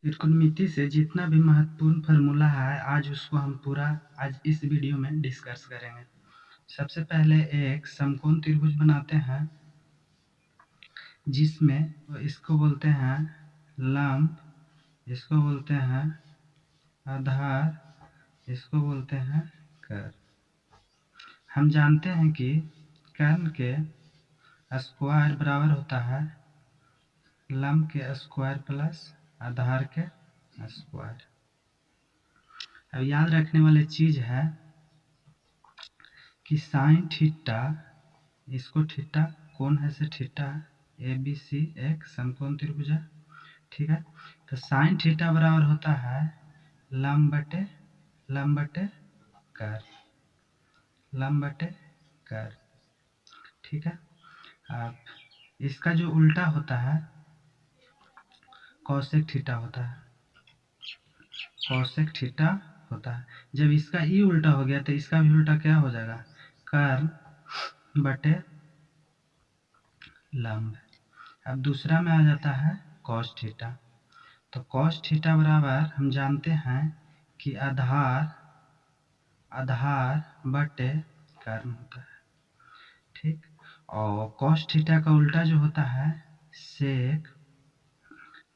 त्रिकोणमिति से जितना भी महत्वपूर्ण फार्मूला है आज उसको हम पूरा आज इस वीडियो में डिस्कस करेंगे। सबसे पहले एक समकोण त्रिभुज बनाते हैं जिसमें इसको बोलते हैं लंब, इसको बोलते हैं आधार, इसको बोलते हैं कर्ण। हम जानते हैं कि कर्ण के स्क्वायर बराबर होता है लंब के स्क्वायर प्लस आधार के स्क्वायर। अब याद रखने वाली चीज है कि साइन थीटा, इसको थीटा कोण है से थीटा ए बी सी एक समकोण त्रिभुज है, ठीक है। तो साइन थीटा बराबर होता है लंब बटे कर्ण, लंब बटे कर्ण, ठीक है। अब इसका जो उल्टा होता है कॉसेक थीटा होता है, कॉसेक थीटा होता है। जब इसका ई उल्टा हो गया तो इसका भी उल्टा क्या हो जाएगा, कर्ण बटे लंब। अब दूसरा में आ जाता है कॉस थीटा। तो कॉस थीटा बराबर हम जानते हैं कि आधार बटे कर्ण होता है, ठीक। और कॉस थीटा का उल्टा जो होता है सेक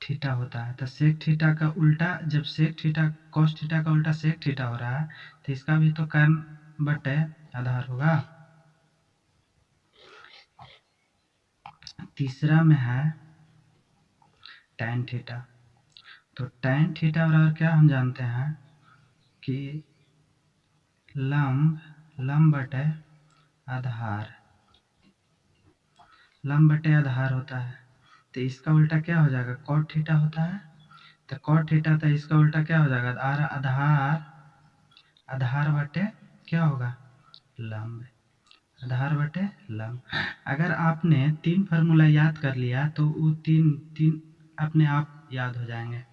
थीटा होता है। तो सेक थीटा का उल्टा, जब सेक थीटा कॉस थीटा का उल्टा सेक थीटा हो रहा है तो इसका भी तो कर्ण बटे आधार होगा। तीसरा में है टैन थीटा। तो टैन थीटा बराबर क्या हम जानते हैं कि लंब बटे आधार, लंब बटे आधार होता है। तो इसका उल्टा क्या हो जाएगा, कॉट थीटा होता है। तो कॉट थीटा, तो इसका उल्टा क्या हो जाएगा, आधार बटे क्या होगा, लंब, आधार बटे लंब। अगर आपने 3 फार्मूला याद कर लिया तो वो तीन अपने आप याद हो जाएंगे,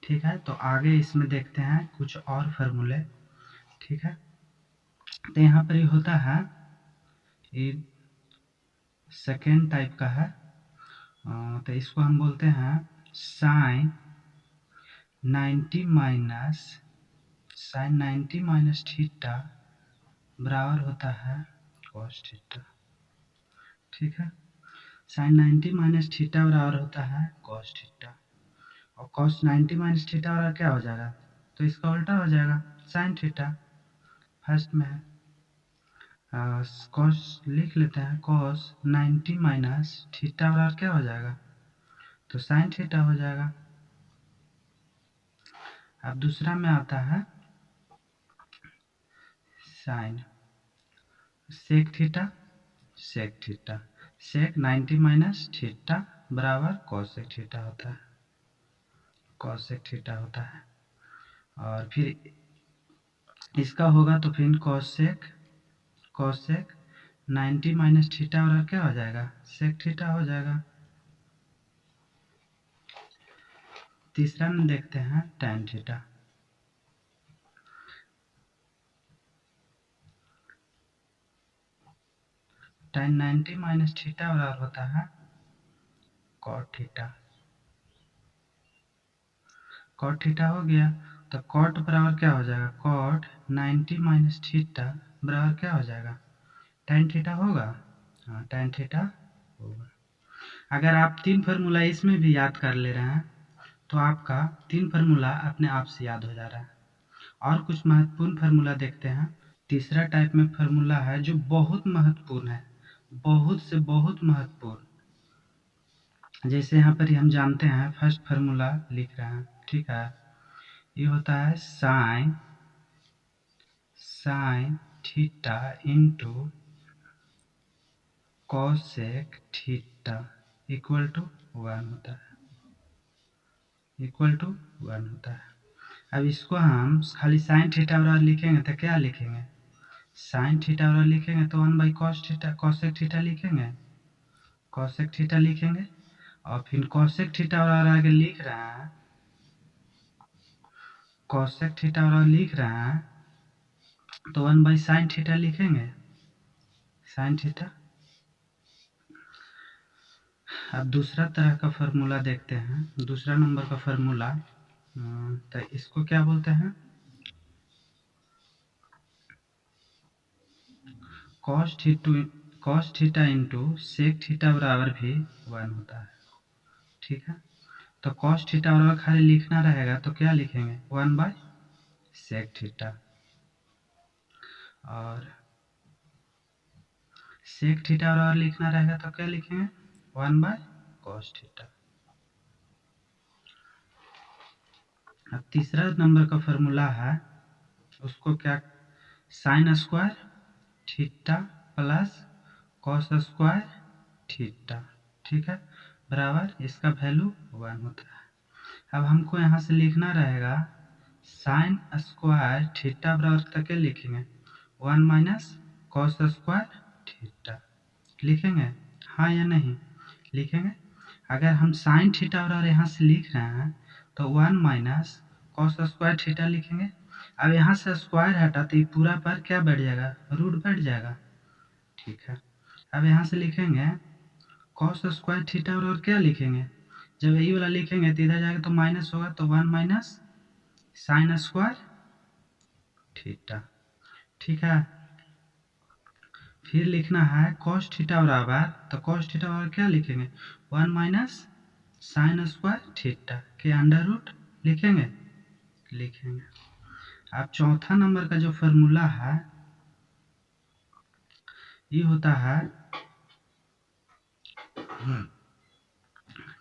ठीक है। तो आगे इसमें देखते हैं कुछ और फार्मूले, ठीक है। तो यहाँ पर ये होता है, ये सेकेंड टाइप का है। तो इसको हम बोलते हैं साइन 90 माइनस थीटा बराबर होता है कॉस थीटा, ठीक है। साइन 90 माइनस थीटा बराबर होता है कॉस थीटा, और कॉस 90 माइनस थीटा बराबर क्या हो जाएगा, तो इसका उल्टा हो जाएगा साइन थीटा। फर्स्ट में है कॉस, लिख लेते हैं कॉस 90 माइनस थीटा बराबर क्या हो जाएगा, तो साइन थीटा हो जाएगा। अब दूसरा में आता है साइन सेक थीटा, सेक 90 माइनस थीटा बराबर कॉसेक थीटा होता है, कॉसेक थीटा होता है। और फिर इसका होगा तो फिर कॉसेक 90 माइनस थीटा बराबर क्या हो जाएगा, सेक थीटा हो जाएगा। तीसरा में देखते हैं tan theta. Tan 90 minus theta बराबर होता है कॉट थीटा, कॉट थीटा हो गया। तो कॉट बराबर क्या हो जाएगा, कॉट 90 माइनस थीटा बराबर क्या हो जाएगा, टैन थीटा होगा। हाँ, टैन थीटा होगा। अगर आप 3 फार्मूला इसमें भी याद कर ले रहे हैं तो आपका 3 फार्मूला अपने आप से याद हो जा रहा है। और कुछ महत्वपूर्ण फार्मूला देखते हैं। तीसरा टाइप में फार्मूला है जो बहुत महत्वपूर्ण है, बहुत से बहुत महत्वपूर्ण। जैसे यहाँ पर हम जानते हैं, फर्स्ट फार्मूला लिख रहे हैं, ठीक है। ये होता है sine theta into cosec theta equal to 1 होता है, इक्वल टू 1 होता है। अब इसको हम खाली साइन थीटा बराबर लिखेंगे तो क्या लिखेंगे, साइन थीटा बराबर लिखेंगे तो 1 by cos theta, cosec theta लिखेंगे, कॉसेक थीटा लिखेंगे। और फिर कॉसेक थीटा बराबर आगे लिख रहे हैं, कॉसेक थीटा बराबर लिख रहे हैं तो 1 बाई साइन थीटा लिखेंगे, साइन थीटा। अब दूसरा तरह का फार्मूला देखते हैं, दूसरा नंबर का फार्मूला तो इसको क्या बोलते हैं, cos theta into sec theta बराबर भी 1 होता है। ठीक है, तो कॉस थीटा बराबर खाली लिखना रहेगा तो क्या लिखेंगे 1/सेक थीटा, और सेक थीटा बराबर लिखना रहेगा तो क्या लिखेंगे 1/कॉस थीटा। अब तीसरा नंबर का फॉर्मूला है, उसको क्या, sine square theta plus cos square theta, ठीक है, बराबर इसका वैल्यू 1 होता है। अब हमको यहाँ से लिखना रहेगा साइन स्क्वायर थीटा बराबर तक के लिखेंगे 1 माइनस कॉस स्क्वायर थीटा, लिखेंगे हाँ या नहीं, लिखेंगे। अगर हम साइन थीटा बराबर यहाँ से लिख रहे हैं तो 1 माइनस कॉस स्क्वायर थीटा लिखेंगे। अब यहाँ से स्क्वायर हटा तो ये पूरा पर क्या बढ़ जाएगा, रूट बढ़ जाएगा। ठीक है, अब यहाँ से लिखेंगे कॉस स्क्वायर थीटा बराबर क्या लिखेंगे, जब यही वाला लिखेंगे तो इधर जाएगा तो माइनस होगा, तो 1 माइनस साइन स्क्वायर थीटा। ठीक है, फिर लिखना है कॉस थीटा बराबर, तो कॉस थीटा बराबर क्या लिखेंगे 1 माइनस साइन स्क्वायर थीटा के अंडर रूट लिखेंगे, लिखेंगे। अब चौथा नंबर का जो फॉर्मूला है ये होता है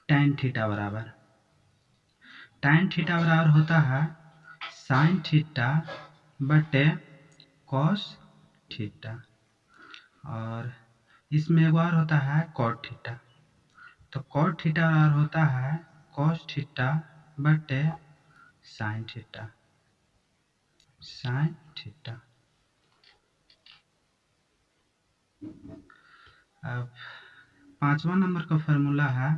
tan थीटा बराबर, tan थीटा बराबर होता है साइन थीटा बटे कॉस थीटा, और इसमें एक बार होता है कॉट थीटा, तो कॉट थीटा बराबर होता है कॉस थीटा बटे साइन थीटा, साइन थीटा। अब पांचवा नंबर का फॉर्मूला है,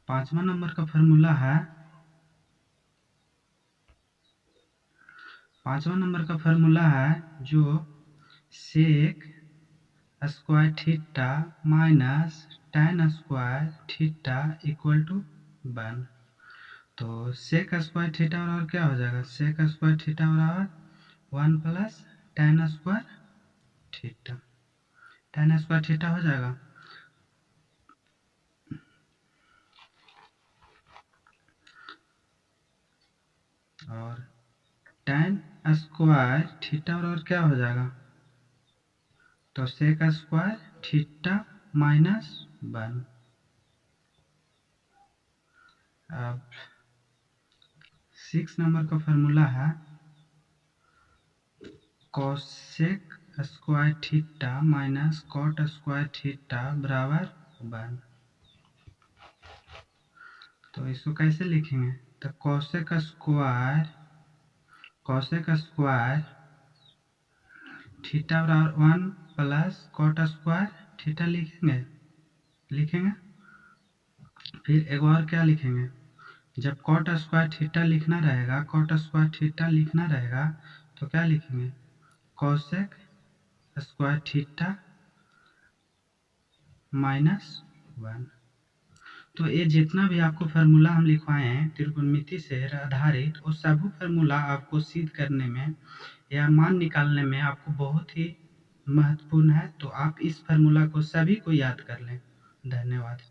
पांचवा नंबर का फॉर्मूला है, पांचवा नंबर का फॉर्मूला है जो sec square theta minus tan square theta equal to 1। तो सेक स्क्वायर थीटा बराबर क्या हो जाएगा, सेक स्क्वायर थीटा बराबर 1 plus tan square theta, tan square theta हो जाएगा। और tan स्क्वायर थीटा बराबर क्या हो जाएगा, तो सेक स्क्वायर थीटा माइनस 1। अब 6 नंबर का फॉर्मूला है cosec square theta minus cot square theta बराबर 1। तो इसको कैसे लिखेंगे, तो कोसेक स्क्वायर थीटा बराबर 1 प्लस कॉट स्क्वायर थीटा लिखेंगे, लिखेंगे। फिर एक और क्या लिखेंगे, जब कॉट स्क्वायर थीटा लिखना रहेगा, कॉट स्क्वायर थीटा लिखना रहेगा तो क्या लिखेंगे कोसेक स्क्वायर थीटा माइनस 1। तो ये जितना भी आपको फार्मूला हम लिखवाए हैं त्रिकोणमिति से आधारित, वो सभी फार्मूला आपको सिद्ध करने में या मान निकालने में आपको बहुत ही महत्वपूर्ण है। तो आप इस फार्मूला को सभी को याद कर लें। धन्यवाद।